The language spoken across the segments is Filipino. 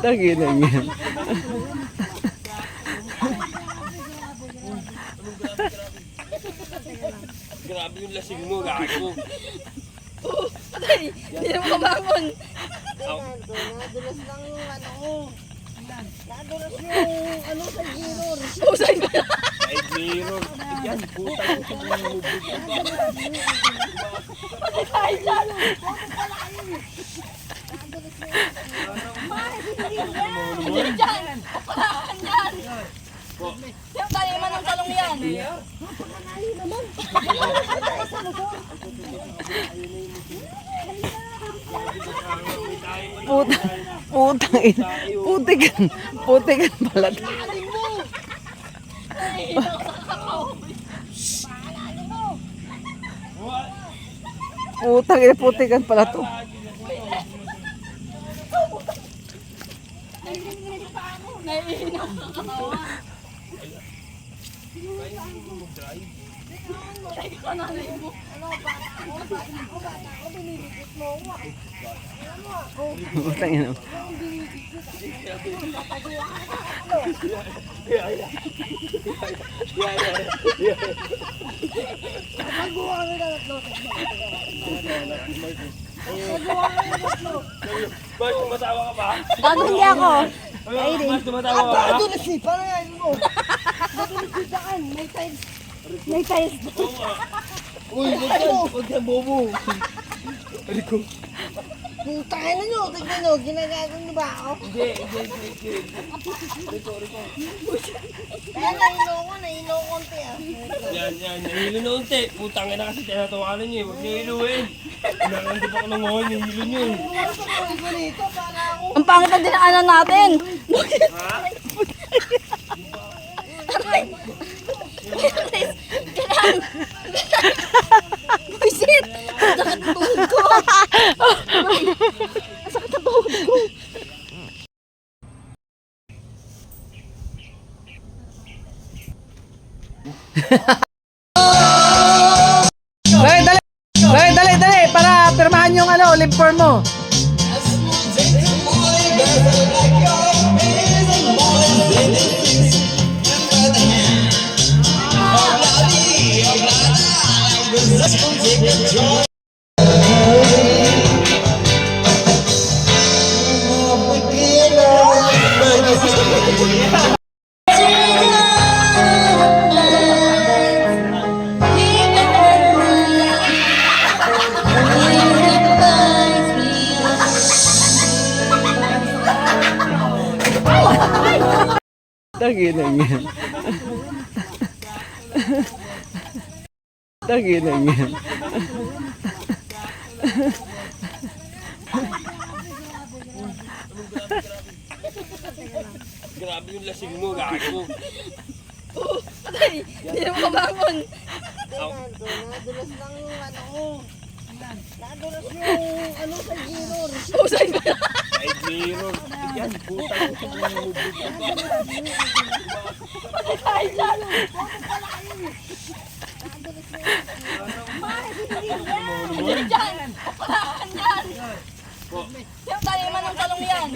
Tangina niya. Grabe yung lasing mo, gago. Patay! Hindi na makabangon. Nadulas lang yung ano ko. Nadulas yung ano sa giro. Usay ko na. Ay, mirror. Yan, puta yung sumulubog. Patay dyan. Hindi dyan. Papalaan dyan. Yung tayo man ang talong yan. Putikan pala. Putikan pala to. Naiinom ka katawan. Ay, ko na mo. Tangina. Bas, tumatawa ka ba? Bago hindi ako. Bas, tumatawa ka ba? Nadulas eh. Parang ano mo. Nadulas yung daan. May tiles. May tiles. Uy, huwag kang bobo. Putangin na nyo. Tignan nyo. Ginagago nyo ba ako? Hindi. Kaya nailo konti ah. Yan. Nahilo na unti. Putang ina kasi tinatawanan niyo. Huwag niyo hiluin. Nalandi pa ko ng ngayon. Nahilo niyo. Ano sa kulit ko nito? Para ako. Ang pangit ang dinaanan natin. Aray! Kailangan! Buisit! Sakit na tuhod ko! Sakit na tuhod ko! Dali, para pirmahan yung live form mo. Tangina niya. Tangina niya. Grabe yung lasing mo, gago. Patay! Hindi na makabangon. Nadulas lang yung ano ko. Nadulas yung ano sa giro. Usay ko na. Ay, mirror. Yan, puta yung sumulubog. Patay dyan. Hindi dyan. Papalaan dyan. Yung tayo man ang talong yan.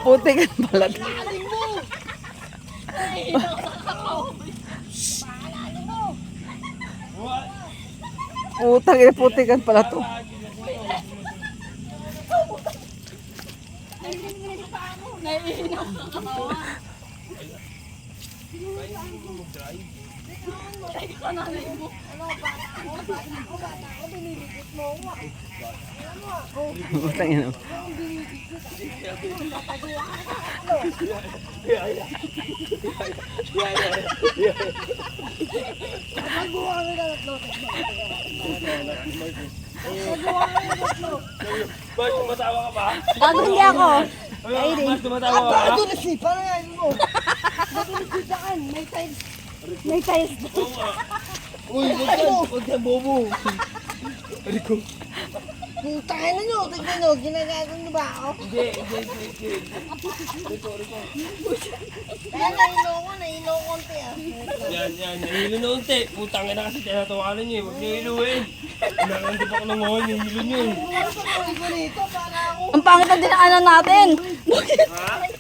Putikan pala. Putikan pala to. Naiinom ka katawan. Ay, ko na mo. Tangina. Bas, tumatawa ka ba? Bago hindi ako. Bas, tumatawa ka ba? Nadulas eh. Parang ano mo. Nadulas yung daan. May tiles. May tiles. Uy, huwag kang bobo. Putangin na nyo. Tignan nyo. Ginagago nyo ba ako? Hindi. Kaya nailo konti ah. Yan. Nahilo na unti. Putang ina kasi tinatawanan niyo eh. Huwag niyo iluin. Umakan din pa ako ng ngayon. Nahilo niyo eh. Ang pangit na dinaanan natin. Ha?